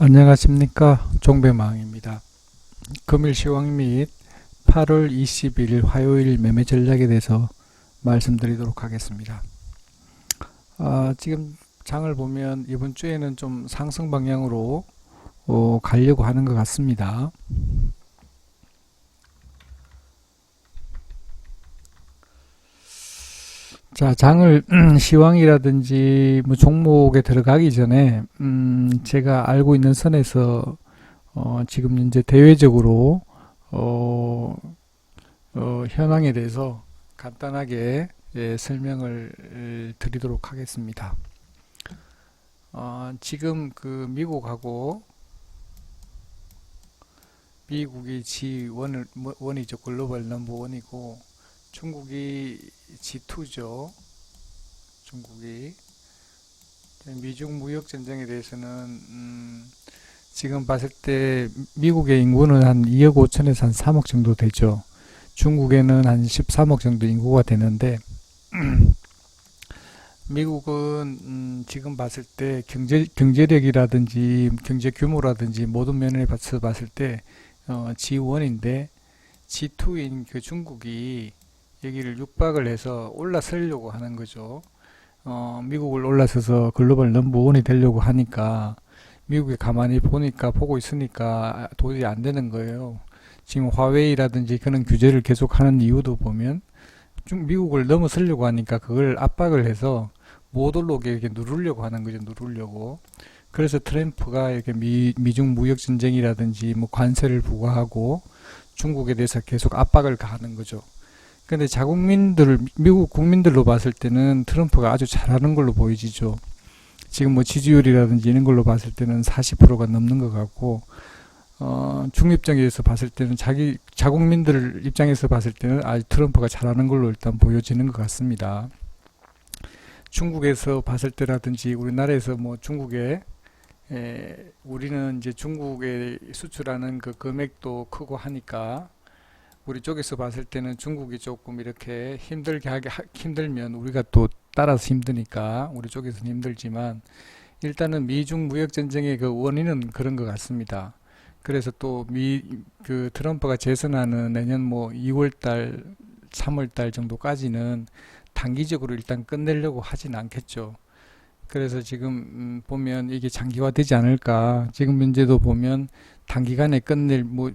안녕하십니까, 종배망입니다. 금일 시황 및 8월 20일 화요일 매매 전략에 대해서 말씀드리도록 하겠습니다. 지금 장을 보면 이번 주에는 좀 상승 방향으로 가려고 하는 것 같습니다. 자, 장을 시황이라든지 뭐 종목에 들어가기 전에 제가 알고 있는 선에서 지금 현재 대외적으로 현황에 대해서 간단하게 설명을 드리도록 하겠습니다. 지금 그 미국하고 미국이 G1이죠. 글로벌 넘버1이고 중국이 G2죠. 중국이 미중 무역 전쟁에 대해서는 지금 봤을 때 미국의 인구는 한 2억 5천에서 한 3억 정도 되죠. 중국에는 한 13억 정도 인구가 되는데 미국은 지금 봤을 때 경제력이라든지 경제 규모라든지 모든 면에서 봤을 때 G1인데 G2인 그 중국이 여기를 육박을 해서 올라서려고 하는 거죠. 미국을 올라서서 글로벌 넘버1이 되려고 하니까 미국이 가만히 보고 있으니까 도저히 안 되는 거예요. 지금 화웨이라든지 그런 규제를 계속하는 이유도 보면 미국을 넘어서려고 하니까 그걸 압박을 해서 못 올라오게 이렇게 누르려고 하는 거죠. 누르려고. 그래서 트럼프가 이렇게 미중 무역 전쟁이라든지 뭐 관세를 부과하고 중국에 대해서 계속 압박을 가하는 거죠. 근데 미국 국민들로 봤을 때는 트럼프가 아주 잘하는 걸로 보이지죠. 지금 뭐 지지율이라든지 이런 걸로 봤을 때는 40%가 넘는 것 같고, 중립적에서 봤을 때는 자국민들 입장에서 봤을 때는 아주 트럼프가 잘하는 걸로 일단 보여지는 것 같습니다. 중국에서 봤을 때라든지 우리나라에서 뭐 우리는 이제 중국에 수출하는 그 금액도 크고 하니까 우리 쪽에서 봤을 때는 중국이 조금 이렇게 힘들면 우리가 또 따라서 힘드니까 우리 쪽에서는 힘들지만 일단은 미중 무역 전쟁의 그 원인은 그런 것 같습니다. 그래서 또 그 트럼프가 재선하는 내년 뭐 2월달, 3월달 정도까지는 단기적으로 일단 끝내려고 하진 않겠죠. 그래서 지금 보면 이게 장기화되지 않을까. 지금 문제도 보면 단기간에 끝낼 뭐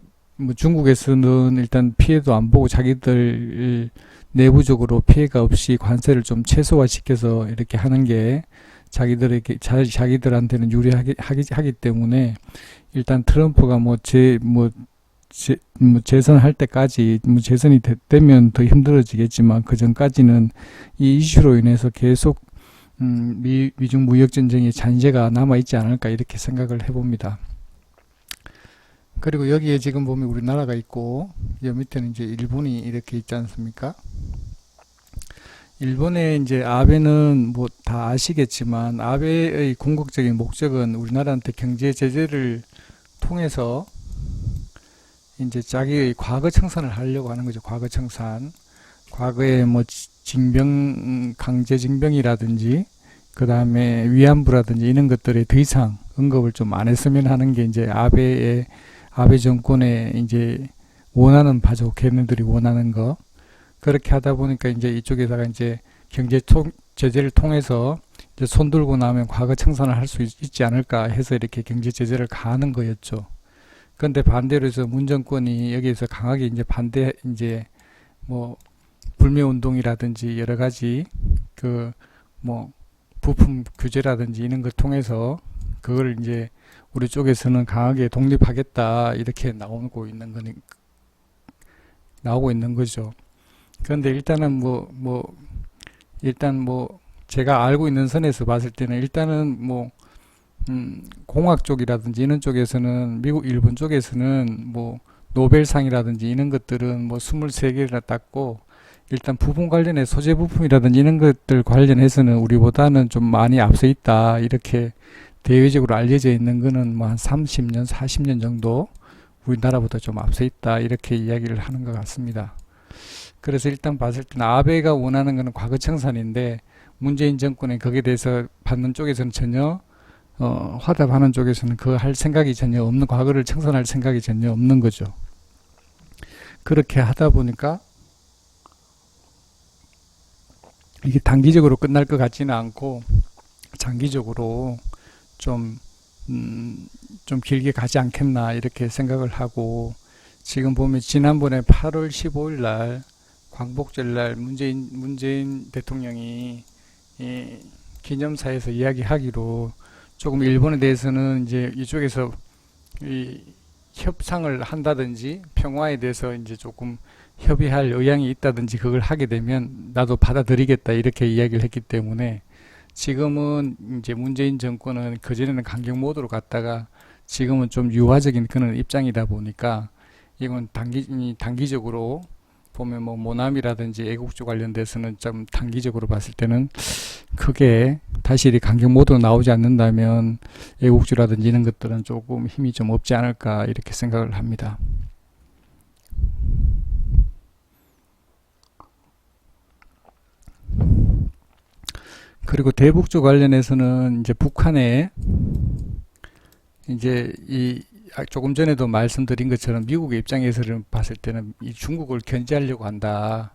중국에서는 일단 피해도 안 보고 자기들 내부적으로 피해가 없이 관세를 좀 최소화시켜서 이렇게 하는 게 자기들한테는 유리하기 때문에 일단 트럼프가 재선할 때까지 재선이 되면 더 힘들어지겠지만 그 전까지는 이 이슈로 인해서 계속 미중 무역 전쟁의 잔재가 남아 있지 않을까 이렇게 생각을 해봅니다. 그리고 여기에 지금 보면 우리나라가 있고 여 밑에는 이제 일본이 이렇게 있지 않습니까? 일본의 이제 아베는 뭐 다 아시겠지만 아베의 궁극적인 목적은 우리나라한테 경제 제재를 통해서 이제 자기의 과거 청산을 하려고 하는 거죠. 과거 청산. 과거에 뭐 강제 징병이라든지 그 다음에 위안부라든지 이런 것들에 더 이상 언급을 좀 안 했으면 하는 게 이제 아베 정권의 이제 원하는 바죠. 걔네들이 원하는 거. 그렇게 하다 보니까 이제 이쪽에다가 이제 제재를 통해서 이제 손 들고 나면 과거 청산을 할 수 있지 않을까 해서 이렇게 경제 제재를 가하는 거였죠. 그런데 반대로 해서 문 정권이 여기에서 강하게 이제 뭐 불매 운동이라든지 여러 가지 부품 규제라든지 이런 걸 통해서 그걸 이제 우리 쪽에서는 강하게 독립하겠다 이렇게 나오고 있는 거죠. 그런데 일단은 제가 알고 있는 선에서 봤을 때는 일단은 공학 쪽이라든지 이런 쪽에서는 일본 쪽에서는 노벨상이라든지 이런 것들은 23개나 땄고 일단 부품 관련해 소재 부품이라든지 이런 것들 관련해서는 우리보다는 좀 많이 앞서 있다 이렇게 대외적으로 알려져 있는 거는 한 30년, 40년 정도 우리나라보다 좀 앞서 있다 이렇게 이야기를 하는 것 같습니다. 그래서 일단 봤을 때는 아베가 원하는 것은 과거 청산인데 문재인 정권에 거기에 대해서 받는 쪽에서는 전혀 화답하는 쪽에서는 그 할 생각이 전혀 없는, 과거를 청산할 생각이 전혀 없는 거죠. 그렇게 하다 보니까 이게 단기적으로 끝날 것 같지는 않고 장기적으로 좀, 좀 길게 가지 않겠나 이렇게 생각을 하고, 지금 보면 지난번에 8월 15일 날 광복절 날 문재인 대통령이 이 기념사에서 이야기하기로 조금 일본에 대해서는 이제 이쪽에서 이 협상을 한다든지 평화에 대해서 이제 조금 협의할 의향이 있다든지 그걸 하게 되면 나도 받아들이겠다 이렇게 이야기를 했기 때문에, 지금은 이제 문재인 정권은 그전에는 강경 모드로 갔다가 지금은 좀 유화적인 그런 입장이다 보니까 이건 단기적으로 보면 뭐 모남이라든지 애국주 관련돼서는 좀 단기적으로 봤을 때는 크게 다시 이 강경 모드로 나오지 않는다면 애국주라든지 이런 것들은 조금 힘이 좀 없지 않을까 이렇게 생각을 합니다. 그리고 대북주 관련해서는 이제 북한에 이제 이 조금 전에도 말씀드린 것처럼 미국의 입장에서는 봤을 때는 이 중국을 견제하려고 한다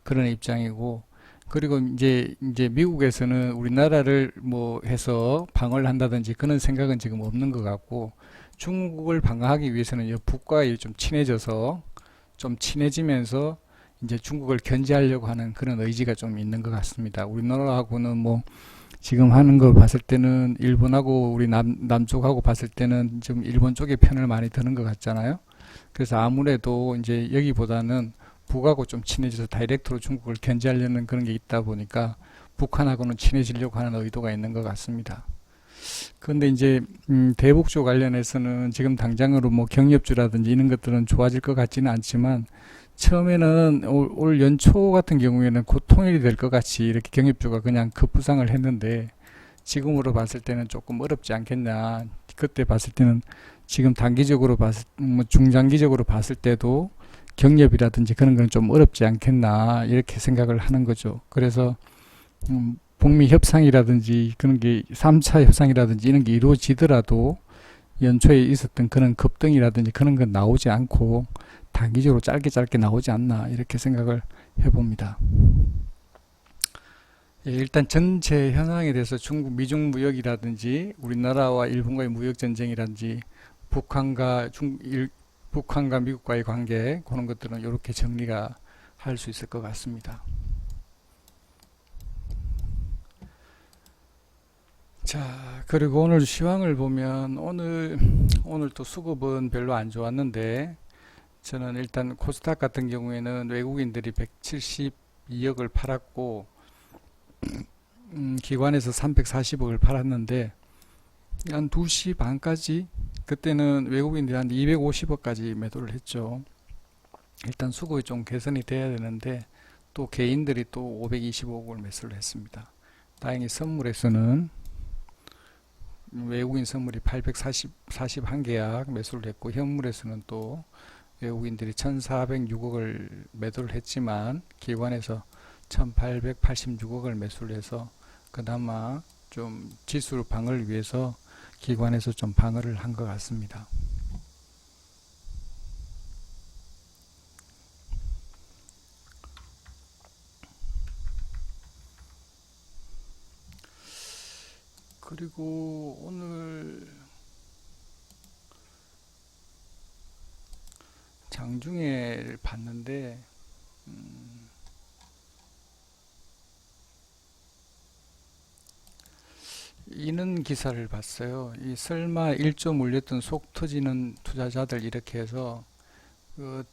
그런 입장이고, 그리고 이제 미국에서는 우리나라를 뭐 해서 방어를 한다든지 그런 생각은 지금 없는 것 같고, 중국을 방어하기 위해서는 북과 좀 친해져서 좀 친해지면서 이제 중국을 견제하려고 하는 그런 의지가 좀 있는 것 같습니다. 우리나라하고는 뭐 지금 하는 걸 봤을 때는 일본하고 우리 남쪽하고 봤을 때는 좀 일본 쪽의 편을 많이 드는 것 같잖아요. 그래서 아무래도 이제 여기보다는 북하고 좀 친해져서 다이렉트로 중국을 견제하려는 그런 게 있다 보니까 북한하고는 친해지려고 하는 의도가 있는 것 같습니다. 그런데 이제 대북주 관련해서는 지금 당장으로 뭐 경협주라든지 이런 것들은 좋아질 것 같지는 않지만, 처음에는 올 연초 같은 경우에는 곧 통일이 될 것 같이 이렇게 경협주가 그냥 급부상을 했는데, 지금으로 봤을 때는 조금 어렵지 않겠냐. 그때 봤을 때는 지금 단기적으로 뭐 중장기적으로 봤을 때도 경협이라든지 그런 건 좀 어렵지 않겠나 이렇게 생각을 하는 거죠. 그래서 북미 협상이라든지 그런 게 3차 협상이라든지 이런 게 이루어지더라도 연초에 있었던 그런 급등이라든지 그런 건 나오지 않고 단기적으로 짧게 나오지 않나 이렇게 생각을 해봅니다. 예, 일단 전체 현황에 대해서 미중 무역이라든지 우리나라와 일본과의 무역 전쟁이라든지 북한과 미국과의 관계, 그런 것들은 이렇게 정리가 할 수 있을 것 같습니다. 자, 그리고 오늘 시황을 보면 오늘 또 수급은 별로 안 좋았는데, 저는 일단 코스닥 같은 경우에는 외국인들이 172억을 팔았고 기관에서 340억을 팔았는데, 한 2시 반까지 그때는 외국인들이 한 250억까지 매도를 했죠. 일단 수급이 좀 개선이 돼야 되는데 또 개인들이 또 525억을 매수를 했습니다. 다행히 선물에서는 외국인 선물이 841계약 매수를 했고, 현물에서는 또 외국인들이 1406억을 매도를 했지만 기관에서 1886억을 매수를 해서 그나마 좀 지수 방어를 위해서 기관에서 좀 방어를 한 것 같습니다. 그리고 오늘 장중에 봤는데 이런 기사를 봤어요. 이 설마 1조 물렸던 속 터지는 투자자들 이렇게 해서 그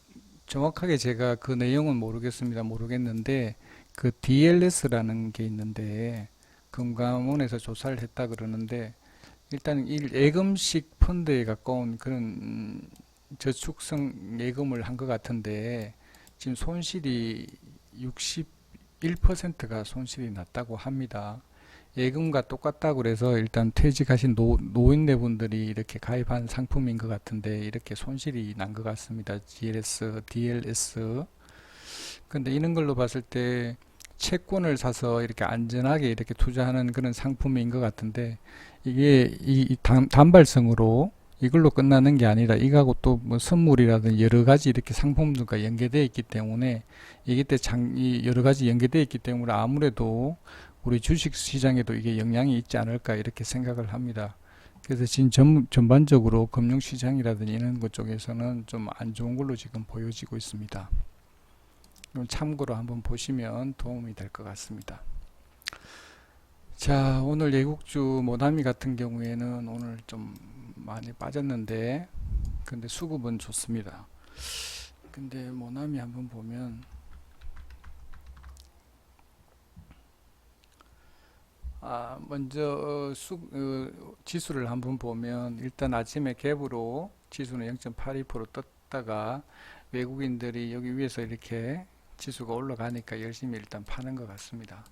정확하게 제가 그 내용은 모르겠는데 그 DLS라는 게 있는데 금감원에서 조사를 했다 그러는데, 일단 이 예금식 펀드에 가까운 그런 저축성 예금을 한 것 같은데 지금 손실이 61%가 손실이 났다고 합니다. 예금과 똑같다고 그래서 일단 퇴직하신 노인네분들이 이렇게 가입한 상품인 것 같은데 이렇게 손실이 난 것 같습니다. DLS. 근데 이런 걸로 봤을 때 채권을 사서 이렇게 안전하게 이렇게 투자하는 그런 상품인 것 같은데, 이게 단발성으로 이걸로 끝나는 게 아니라 이거하고 또 뭐 선물이라든 여러 가지 이렇게 상품들과 연계되어 있기 때문에, 이게 이 여러 가지 연계되어 있기 때문에 아무래도 우리 주식 시장에도 이게 영향이 있지 않을까 이렇게 생각을 합니다. 그래서 지금 전반적으로 금융시장이라든지 이런 것 쪽에서는 좀 안 좋은 걸로 지금 보여지고 있습니다. 참고로 한번 보시면 도움이 될 것 같습니다. 자, 오늘 예국주 모나미 같은 경우에는 오늘 좀 많이 빠졌는데, 근데 수급은 좋습니다. 근데 모나미 한번 보면, 먼저 지수를 한번 보면, 일단 아침에 갭으로 지수는 0.82% 떴다가 외국인들이 여기 위에서 이렇게 지수가 올라가니까 열심히 일단 파는 것 같습니다.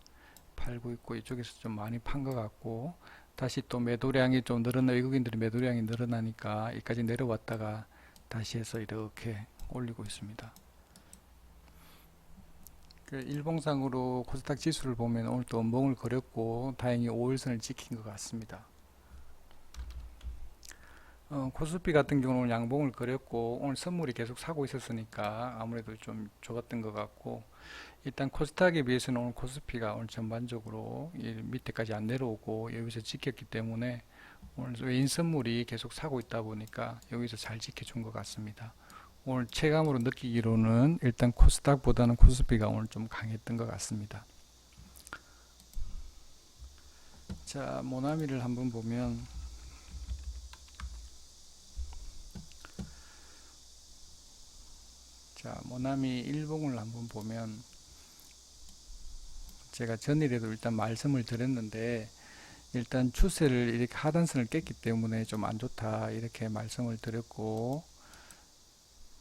팔고 있고, 이쪽에서 좀 많이 판 것 같고, 다시 또 매도량이 좀 외국인들이 매도량이 늘어나니까 여기까지 내려왔다가 다시 해서 이렇게 올리고 있습니다. 일봉상으로 코스닥 지수를 보면 오늘 또 원봉을 그렸고, 다행히 5일선을 지킨 것 같습니다. 코스피 같은 경우는 양봉을 그렸고, 오늘 선물이 계속 사고 있었으니까 아무래도 좀 좋았던 것 같고, 일단 코스닥에 비해서는 오늘 코스피가 오늘 전반적으로 밑에까지 안 내려오고 여기서 지켰기 때문에 오늘 외인 선물이 계속 사고 있다 보니까 여기서 잘 지켜준 것 같습니다. 오늘 체감으로 느끼기로는 일단 코스닥보다는 코스피가 오늘 좀 강했던 것 같습니다. 자, 모나미를 한번 보면, 자, 모나미 일봉을 한번 보면, 제가 전일에도 일단 말씀을 드렸는데, 일단 추세를 이렇게 하단선을 깼기 때문에 좀 안 좋다 이렇게 말씀을 드렸고,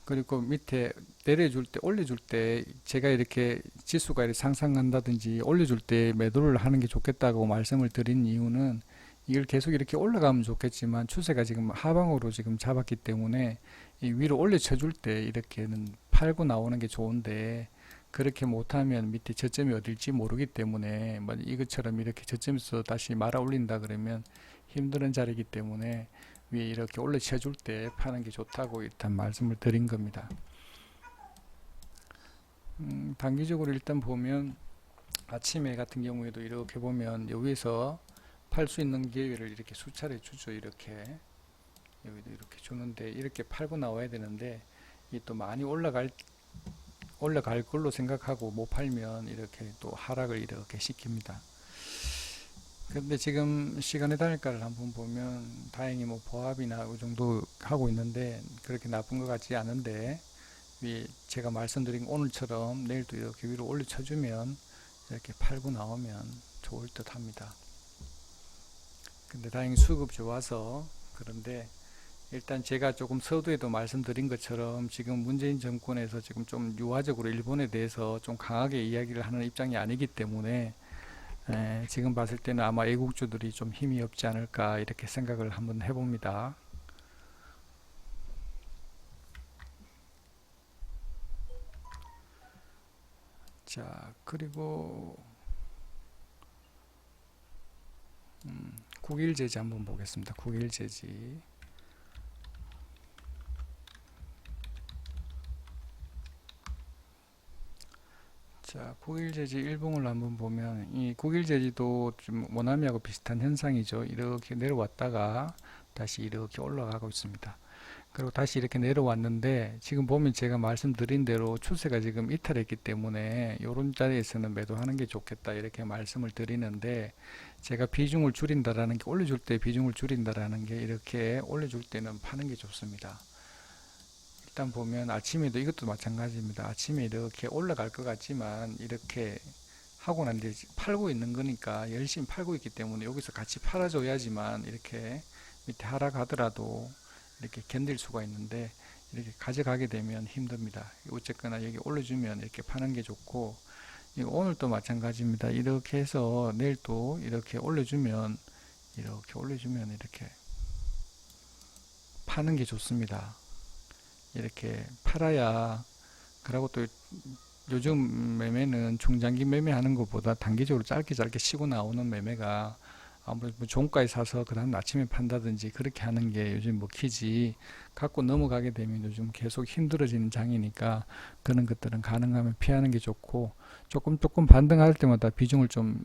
그리고 밑에 내려줄 때, 올려줄 때, 제가 이렇게 지수가 이렇게 상승한다든지 올려줄 때 매도를 하는 게 좋겠다고 말씀을 드린 이유는, 이걸 계속 이렇게 올라가면 좋겠지만 추세가 지금 하방으로 지금 잡았기 때문에 이 위로 올려쳐줄 때 이렇게는 팔고 나오는 게 좋은데, 그렇게 못하면 밑에 저점이 어딜지 모르기 때문에 뭐 이것처럼 이렇게 저점에서 다시 말아 올린다 그러면 힘든 자리이기 때문에 위에 이렇게 올려쳐줄 때 파는 게 좋다고 일단 말씀을 드린 겁니다. 단기적으로 일단 보면 아침에 같은 경우에도 이렇게 보면 여기서 팔 수 있는 기회를 이렇게 수차례 주죠. 이렇게 여기도 이렇게 주는데, 이렇게 팔고 나와야 되는데 이 또 많이 올라갈 걸로 생각하고 못 팔면 이렇게 또 하락을 이렇게 시킵니다. 근데 지금 시간의 단일가를 한번 보면 다행히 뭐 보합이나 그 정도 하고 있는데 그렇게 나쁜 것 같지 않은데, 제가 말씀드린 오늘처럼 내일도 이렇게 위로 올려쳐주면 이렇게 팔고 나오면 좋을 듯 합니다. 근데 다행히 수급 좋아서. 그런데 일단 제가 조금 서두에도 말씀드린 것처럼 지금 문재인 정권에서 지금 좀 유화적으로 일본에 대해서 좀 강하게 이야기를 하는 입장이 아니기 때문에 지금 봤을 때는 아마 애국주들이 좀 힘이 없지 않을까 이렇게 생각을 한번 해봅니다. 자, 그리고 9일제지 한번 보겠습니다. 9일제지. 자, 9일제지 일봉을 한번 보면 이 9일제지도 좀 모나미하고 비슷한 현상이죠. 이렇게 내려왔다가 다시 이렇게 올라가고 있습니다. 그리고 다시 이렇게 내려왔는데, 지금 보면 제가 말씀드린 대로 추세가 지금 이탈했기 때문에 이런 자리에서는 매도하는 게 좋겠다 이렇게 말씀을 드리는데, 제가 비중을 줄인다라는 게, 올려줄 때 비중을 줄인다라는 게 이렇게 올려줄 때는 파는 게 좋습니다. 일단 보면 아침에도 이것도 마찬가지입니다. 아침에 이렇게 올라갈 것 같지만 이렇게 하고 난 뒤에 팔고 있는 거니까 열심히 팔고 있기 때문에 여기서 같이 팔아줘야지만 이렇게 밑에 하락하더라도 이렇게 견딜 수가 있는데, 이렇게 가져가게 되면 힘듭니다. 어쨌거나 여기 올려주면 이렇게 파는 게 좋고, 오늘도 마찬가지입니다. 이렇게 해서 내일 또 이렇게 올려주면 이렇게 파는 게 좋습니다. 이렇게 팔아야, 그러고 또 요즘 매매는 중장기 매매하는 것보다 단기적으로 짧게 쉬고 나오는 매매가 아무래도 뭐 종가에 사서 그 다음 아침에 판다든지 그렇게 하는 게 요즘 먹히지, 갖고 넘어가게 되면 요즘 계속 힘들어지는 장이니까 그런 것들은 가능하면 피하는 게 좋고, 조금 반등할 때마다 비중을 좀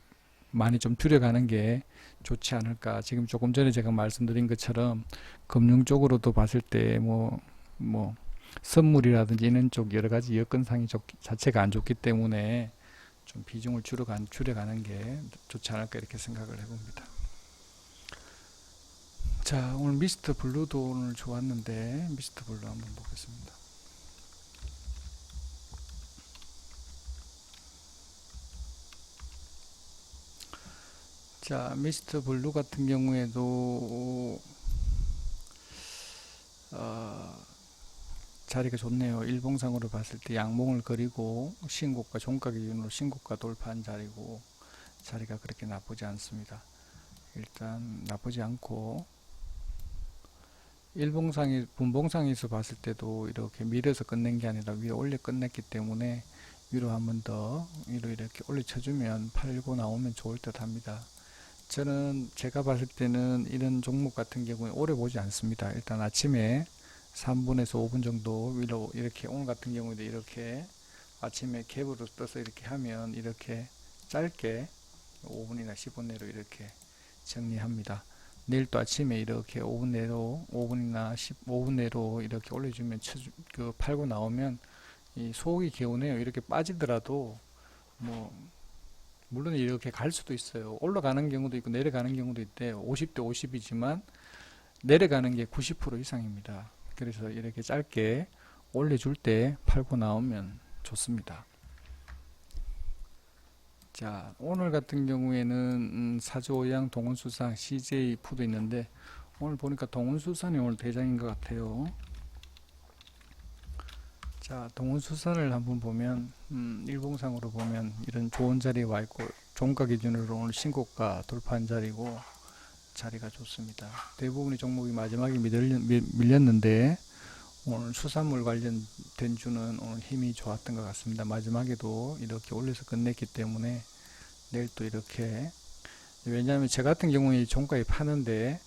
많이 좀 줄여가는 게 좋지 않을까. 지금 조금 전에 제가 말씀드린 것처럼 금융 쪽으로도 봤을 때 뭐 선물이라든지 이런 쪽 여러 가지 여건상이 자체가 안 좋기 때문에 좀 비중을 줄여가는 게 좋지 않을까 이렇게 생각을 해봅니다. 자, 오늘 미스터 블루도 오늘 좋았는데 미스터 블루 한번 보겠습니다. 자, 미스터 블루 같은 경우에도 자리가 좋네요. 일봉상으로 봤을 때 양봉을 그리고 신고가 종가 기준으로 신고가 돌파한 자리고, 자리가 그렇게 나쁘지 않습니다. 일단 나쁘지 않고, 분봉상에서 봤을 때도 이렇게 밀어서 끝낸 게 아니라 위로 올려 끝냈기 때문에 위로 한 번 더 위로 이렇게 올려 쳐주면 팔고 나오면 좋을 듯 합니다. 제가 봤을 때는 이런 종목 같은 경우에 오래 보지 않습니다. 일단 아침에 3분에서 5분 정도 위로 이렇게, 오늘 같은 경우에도 이렇게 아침에 갭으로 떠서 이렇게 하면 이렇게 짧게 5분이나 10분 내로 이렇게 정리합니다. 내일 또 아침에 이렇게 5분 내로 5분이나 15분 내로 이렇게 올려주면 팔고 나오면 이 속이 개운해요. 이렇게 빠지더라도 뭐 물론 이렇게 갈 수도 있어요. 올라가는 경우도 있고 내려가는 경우도 있대. 50대 50이지만 내려가는 게 90% 이상입니다. 그래서 이렇게 짧게 올려줄 때 팔고 나오면 좋습니다. 자, 오늘 같은 경우에는 사조오양, 동원수산, CJ 푸드 있는데 오늘 보니까 동원수산이 오늘 대장인 것 같아요. 자, 동원수산을 한번 보면 일봉상으로 보면 이런 좋은 자리에 와 있고, 종가 기준으로 오늘 신고가 돌파한 자리고 자리가 좋습니다. 대부분의 종목이 마지막에 밀렸는데 오늘 수산물 관련된 주는 오늘 힘이 좋았던 것 같습니다. 마지막에도 이렇게 올려서 끝냈기 때문에 내일 또 이렇게, 왜냐하면 저 같은 경우에 종가에 파는데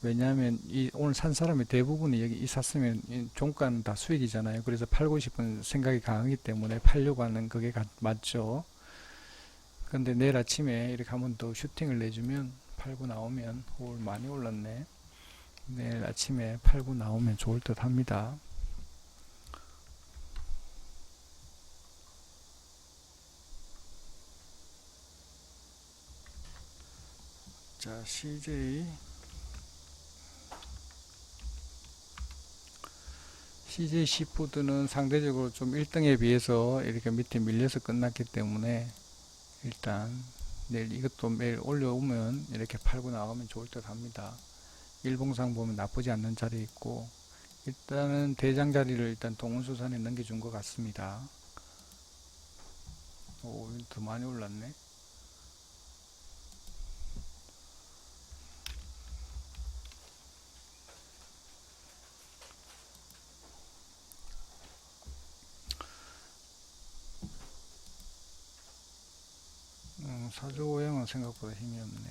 왜냐하면 오늘 산 사람이 대부분이 여기 샀으면 종가는 다 수익이잖아요. 그래서 팔고 싶은 생각이 강하기 때문에 팔려고 하는 그게 맞죠. 근데 내일 아침에 이렇게 한번 더 슈팅을 내주면 팔고 나오면, 오늘 많이 올랐네. 내일 아침에 팔고 나오면 좋을 듯 합니다. 자, CJ 시푸드는 상대적으로 좀 1등에 비해서 이렇게 밑에 밀려서 끝났기 때문에 일단 내일 이것도 매일 올려오면 이렇게 팔고 나가면 좋을 듯 합니다. 일봉상 보면 나쁘지 않는 자리에 있고, 일단은 대장 자리를 일단 동원수산에 넘겨준 것 같습니다. 오, 더 많이 올랐네. 사조오양은 생각보다 힘이 없네.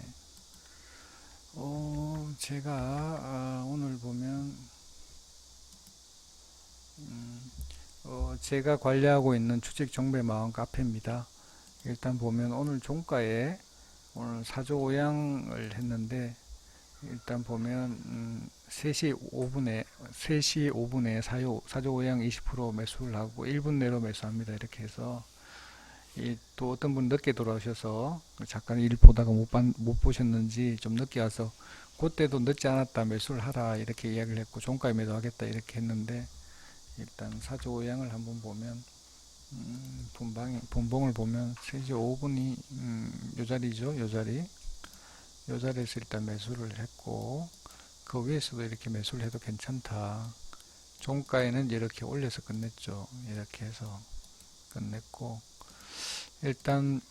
제가 오늘 보면 제가 관리하고 있는 주식 정보의 마음 카페입니다. 일단 보면 오늘 종가에 오늘 사조오양을 했는데, 일단 보면 3시 5분에 사조오양 20% 매수를 하고 1분 내로 매수합니다. 이렇게 해서 또 어떤 분 늦게 돌아오셔서 잠깐 일 보다가 못 보셨는지 좀 늦게 와서 그때도 늦지 않았다 매수를 하라 이렇게 이야기를 했고, 종가에 매도하겠다 이렇게 했는데, 일단 사조오양을 한번 보면 분봉을 보면 3시 5분이 요 자리죠. 요 자리에서 일단 매수를 했고, 그 위에서도 이렇게 매수를 해도 괜찮다. 종가에는 이렇게 올려서 끝냈죠. 이렇게 해서 끝냈고, 일단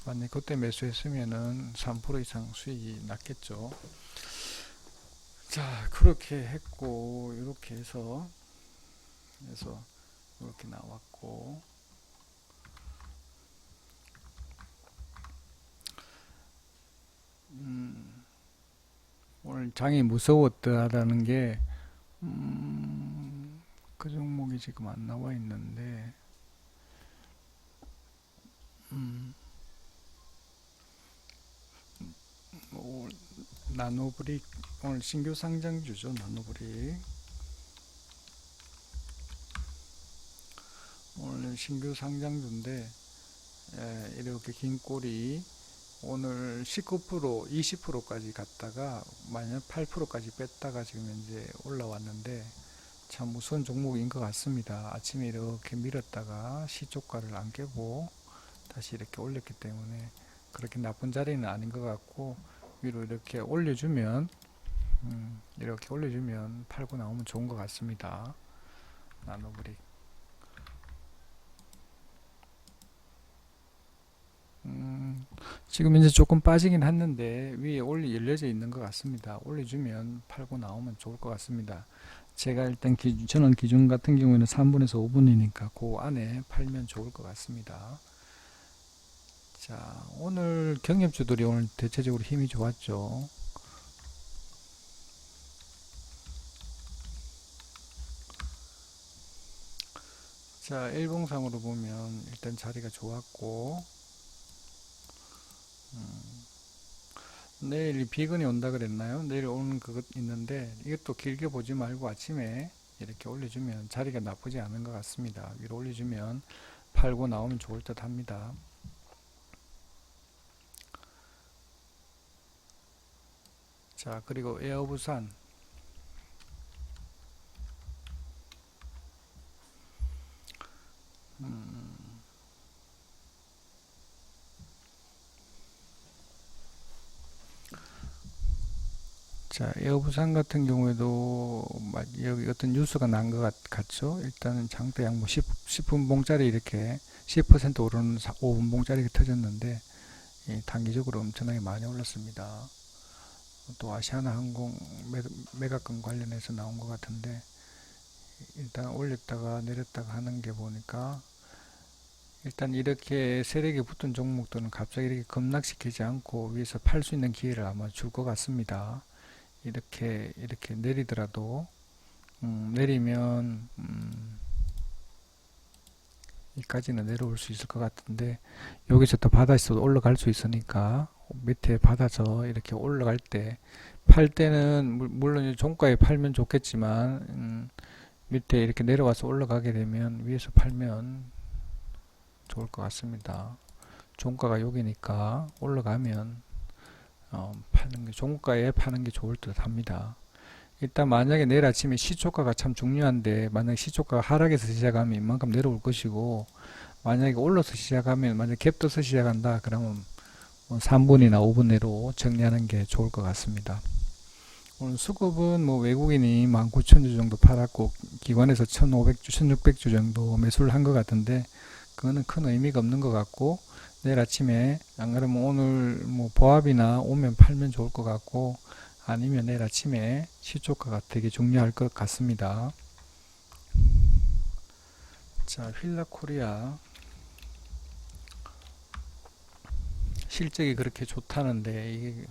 만약 그때 매수했으면은 3% 이상 수익이 났겠죠. 자, 그렇게 했고, 이렇게 해서 그래서 이렇게 나왔고, 오늘 장이 무서웠다라는 게, 그 종목이 지금 안 나와 있는데, 나노브릭, 오늘 신규 상장주죠. 나노브릭 오늘 신규 상장주인데, 이렇게 긴 꼬리, 오늘 19% 20%까지 갔다가 만약 8%까지 뺐다가 지금 현재 올라왔는데, 참 무서운 종목인 것 같습니다. 아침에 이렇게 밀었다가 시초가를 안 깨고 다시 이렇게 올렸기 때문에 그렇게 나쁜 자리는 아닌 것 같고, 위로 이렇게 올려주면 팔고 나오면 좋은 것 같습니다. 나노브릭. 지금 이제 조금 빠지긴 했는데 위에 열려져 있는 것 같습니다. 올려주면 팔고 나오면 좋을 것 같습니다. 제가 일단 저는 기준 같은 경우에는 3분에서 5분이니까 그 안에 팔면 좋을 것 같습니다. 자, 오늘 경협주들이 오늘 대체적으로 힘이 좋았죠. 자, 일봉상으로 보면 일단 자리가 좋았고, 내일 비건이 온다 그랬나요? 내일 오는 그것 있는데, 이것도 길게 보지 말고 아침에 이렇게 올려주면 자리가 나쁘지 않은 것 같습니다. 위로 올려주면 팔고 나오면 좋을 듯 합니다. 자, 그리고 에어부산. 자, 에어부산 같은 경우에도 여기 어떤 뉴스가 난 것 같죠? 일단은 장대 양모 10분봉짜리 이렇게 10% 오르는 5분봉짜리가 터졌는데, 단기적으로 엄청나게 많이 올랐습니다. 또 아시아나항공 매각권 관련해서 나온 것 같은데, 일단 올렸다가 내렸다가 하는 게 보니까, 일단 이렇게 세력이 붙은 종목들은 갑자기 이렇게 급락시키지 않고 위에서 팔 수 있는 기회를 아마 줄 것 같습니다. 이렇게 내리더라도 내리면 여기까지는 내려올 수 있을 것 같은데, 여기서 또 바다에서 올라갈 수 있으니까 밑에 받아서 이렇게 올라갈 때, 팔 때는 물론 종가에 팔면 좋겠지만, 밑에 이렇게 내려와서 올라가게 되면 위에서 팔면 좋을 것 같습니다. 종가가 여기니까 올라가면 종가에 파는 게 좋을 듯 합니다. 일단 만약에 내일 아침에 시초가가 참 중요한데, 만약에 시초가가 하락해서 시작하면 이만큼 내려올 것이고, 만약에 올라서 시작하면, 만약에 갭 떠서 시작한다 그러면 3분이나 5분 내로 정리하는 게 좋을 것 같습니다. 오늘 수급은 외국인이 19,000주 정도 팔았고, 기관에서 1,500주 1,600주 정도 매수를 한 것 같은데, 그거는 큰 의미가 없는 것 같고, 내일 아침에 안 그러면 오늘 보합이나 오면 팔면 좋을 것 같고, 아니면 내일 아침에 시초가가 되게 중요할 것 같습니다. 자, 휠라코리아 실적이 그렇게 좋다는데, 이게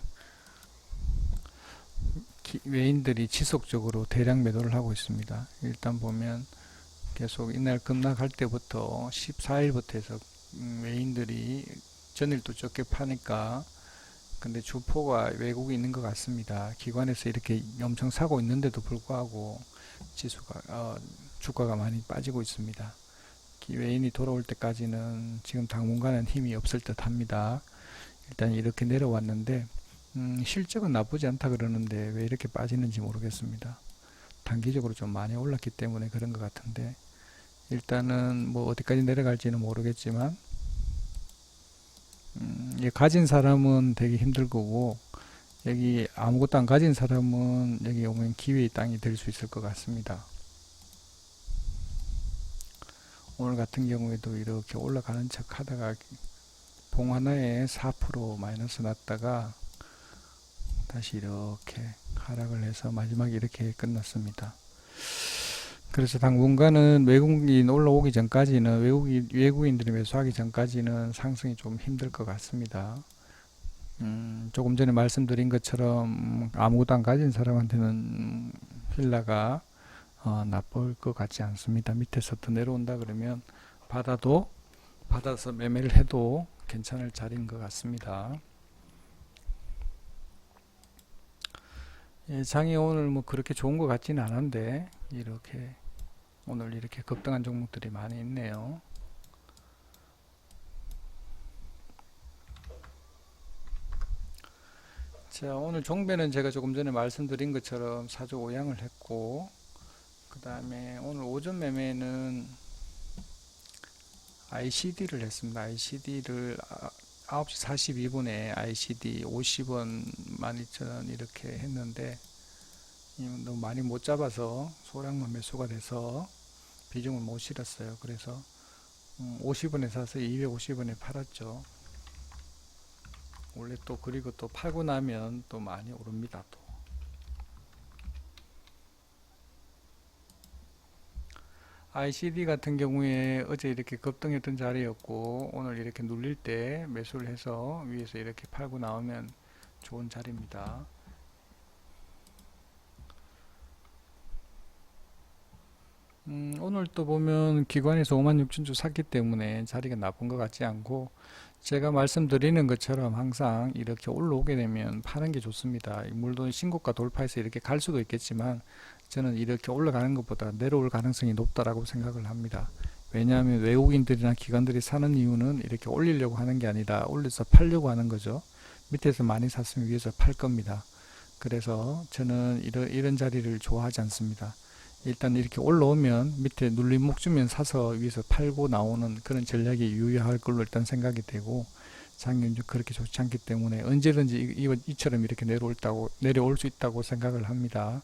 외인들이 지속적으로 대량 매도를 하고 있습니다. 일단 보면 계속 이날 급락할 때부터 14일부터 해서 외인들이 전일도 적게 파니까, 근데 주포가 외국에 있는 것 같습니다. 기관에서 이렇게 엄청 사고 있는데도 불구하고 주가가 많이 빠지고 있습니다. 외인이 돌아올 때까지는 지금 당분간은 힘이 없을 듯 합니다. 일단 이렇게 내려왔는데, 실적은 나쁘지 않다 그러는데 왜 이렇게 빠지는지 모르겠습니다. 단기적으로 좀 많이 올랐기 때문에 그런 것 같은데, 일단은 어디까지 내려갈지는 모르겠지만, 가진 사람은 되게 힘들 거고, 여기 아무것도 안 가진 사람은 여기 오면 기회의 땅이 될 수 있을 것 같습니다. 오늘 같은 경우에도 이렇게 올라가는 척 하다가 봉 하나에 4% 마이너스 났다가 다시 이렇게 하락을 해서 마지막에 이렇게 끝났습니다. 그래서 당분간은 외국인 올라오기 전까지는 외국인들이 매수하기 전까지는 상승이 좀 힘들 것 같습니다. 조금 전에 말씀드린 것처럼 아무것도 안 가진 사람한테는 필라가 나쁠 것 같지 않습니다. 밑에서 더 내려온다 그러면 받아서 매매를 해도 괜찮을 자리인 것 같습니다. 예, 장이 오늘 뭐 그렇게 좋은 것 같지는 않은데 오늘 이렇게 급등한 종목들이 많이 있네요. 자, 오늘 종배는 제가 조금 전에 말씀드린 것처럼 사조 오양을 했고, 그 다음에 오늘 오전 매매는 ICD를 했습니다. ICD를 9시 42분에 ICD 50원 12,000원 이렇게 했는데 너무 많이 못 잡아서 소량만 매수가 돼서 비중을 못 실었어요. 그래서 50원에 사서 250원에 팔았죠. 원래 또 그리고 또 팔고 나면 또 많이 오릅니다. 또 ICD 같은 경우에 어제 이렇게 급등했던 자리였고 오늘 이렇게 눌릴 때 매수를 해서 위에서 이렇게 팔고 나오면 좋은 자리입니다. 오늘 또 보면 기관에서 56,000주 샀기 때문에 자리가 나쁜 것 같지 않고, 제가 말씀드리는 것처럼 항상 이렇게 올라오게 되면 파는 게 좋습니다. 물론 신고가 돌파해서 이렇게 갈 수도 있겠지만 저는 이렇게 올라가는 것보다 내려올 가능성이 높다라고 생각을 합니다. 왜냐하면 외국인들이나 기관들이 사는 이유는 이렇게 올리려고 하는 게 아니라 올려서 팔려고 하는 거죠. 밑에서 많이 샀으면 위에서 팔 겁니다. 그래서 저는 이런 자리를 좋아하지 않습니다. 일단 이렇게 올라오면 밑에 눌림목 주면 사서 위에서 팔고 나오는 그런 전략이 유효할 걸로 일단 생각이 되고, 장이 그렇게 좋지 않기 때문에 언제든지 이처럼 이렇게 내려올 수 있다고 생각을 합니다.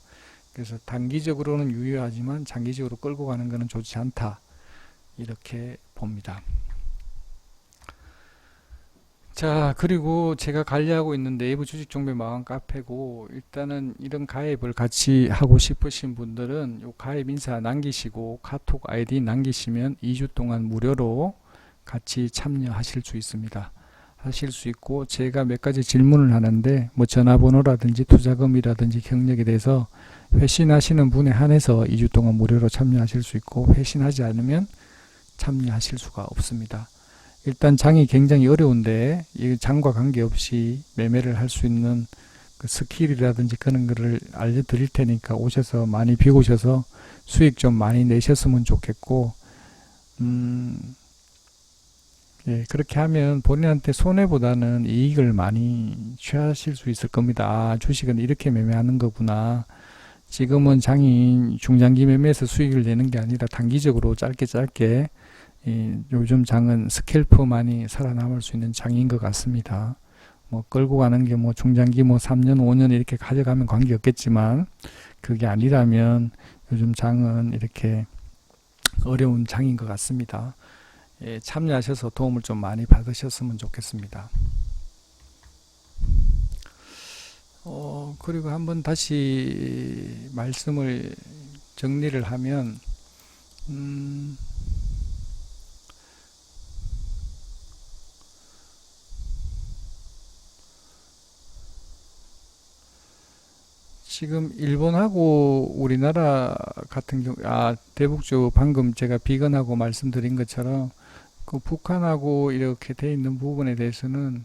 그래서 단기적으로는 유효하지만 장기적으로 끌고 가는 것은 좋지 않다, 이렇게 봅니다. 자, 그리고 제가 관리하고 있는 네이버 주식 종배 마감 카페고, 일단은 이런 가입을 같이 하고 싶으신 분들은 요 가입 인사 남기시고 카톡 아이디 남기시면 2주 동안 무료로 같이 참여하실 수 있습니다. 하실 수 있고, 제가 몇 가지 질문을 하는데 뭐 전화번호라든지 투자금이라든지 경력에 대해서 회신하시는 분에 한해서 2주 동안 무료로 참여하실 수 있고, 회신하지 않으면 참여하실 수가 없습니다. 일단 장이 굉장히 어려운데 이 장과 관계없이 매매를 할 수 있는 그 스킬이라든지 그런 거를 알려드릴 테니까 오셔서 많이 비우셔서 수익 좀 많이 내셨으면 좋겠고, 예, 그렇게 하면 본인한테 손해보다는 이익을 많이 취하실 수 있을 겁니다. 아, 주식은 이렇게 매매하는 거구나. 지금은 장이 중장기 매매에서 수익을 내는 게 아니라 단기적으로 짧게 요즘 장은 스캘퍼만이 살아남을 수 있는 장인 것 같습니다. 뭐 끌고 가는 게 뭐 중장기 뭐 3년 5년 이렇게 가져가면 관계없겠지만, 그게 아니라면 요즘 장은 이렇게 어려운 장인 것 같습니다. 예, 참여하셔서 도움을 좀 많이 받으셨으면 좋겠습니다. 그리고 한번 다시 말씀을 정리를 하면, 지금 일본하고 우리나라 같은 경우, 대북주 방금 제가 비건하고 말씀드린 것처럼 그 북한하고 이렇게 돼 있는 부분에 대해서는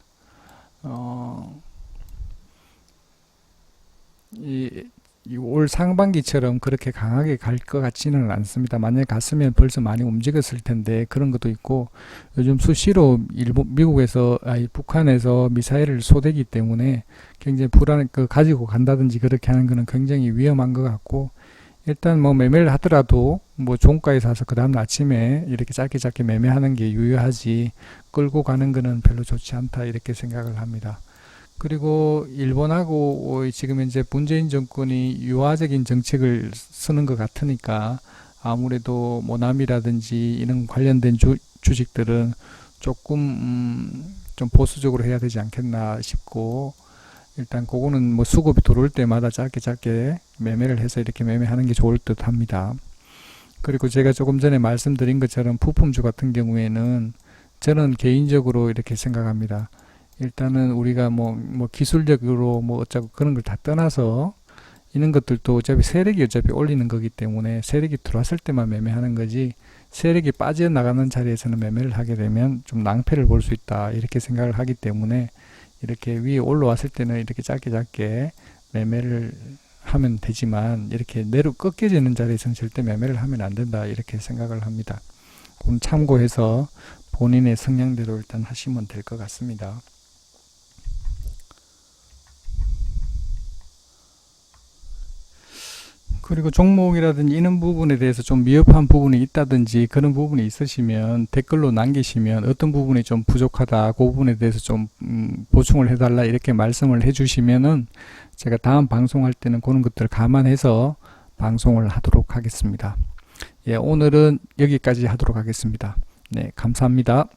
올 상반기처럼 그렇게 강하게 갈 것 같지는 않습니다. 만약에 갔으면 벌써 많이 움직였을 텐데 그런 것도 있고, 요즘 수시로 북한에서 미사일을 쏘대기 때문에 굉장히 가지고 간다든지 그렇게 하는 거는 굉장히 위험한 것 같고, 일단 뭐 매매를 하더라도 뭐 종가에 사서 그 다음 아침에 이렇게 짧게 매매하는 게 유효하지, 끌고 가는 거는 별로 좋지 않다, 이렇게 생각을 합니다. 그리고 일본하고 지금 현재 문재인 정권이 유화적인 정책을 쓰는 것 같으니까 아무래도 모나미라든지 이런 관련된 주식들은 조금 좀 보수적으로 해야 되지 않겠나 싶고, 일단 그거는 뭐 수급이 들어올 때마다 짧게 매매를 해서 이렇게 매매하는 게 좋을 듯 합니다. 그리고 제가 조금 전에 말씀드린 것처럼 부품주 같은 경우에는 저는 개인적으로 이렇게 생각합니다. 일단은 우리가 뭐 기술적으로 뭐 어쩌고 그런 걸 다 떠나서 이런 것들도 세력이 어차피 올리는 거기 때문에 세력이 들어왔을 때만 매매하는 거지, 세력이 빠져나가는 자리에서는 매매를 하게 되면 좀 낭패를 볼 수 있다 이렇게 생각을 하기 때문에, 이렇게 위에 올라왔을 때는 이렇게 짧게 매매를 하면 되지만 이렇게 내려 꺾여지는 자리에서는 절대 매매를 하면 안 된다 이렇게 생각을 합니다. 그럼 참고해서 본인의 성향대로 일단 하시면 될 것 같습니다. 그리고 종목이라든지 이런 부분에 대해서 좀 미흡한 부분이 있다든지 그런 부분이 있으시면 댓글로 남기시면, 어떤 부분이 좀 부족하다 그 부분에 대해서 좀 보충을 해달라 이렇게 말씀을 해주시면은 제가 다음 방송할 때는 그런 것들을 감안해서 방송을 하도록 하겠습니다. 예, 오늘은 여기까지 하도록 하겠습니다. 네, 감사합니다.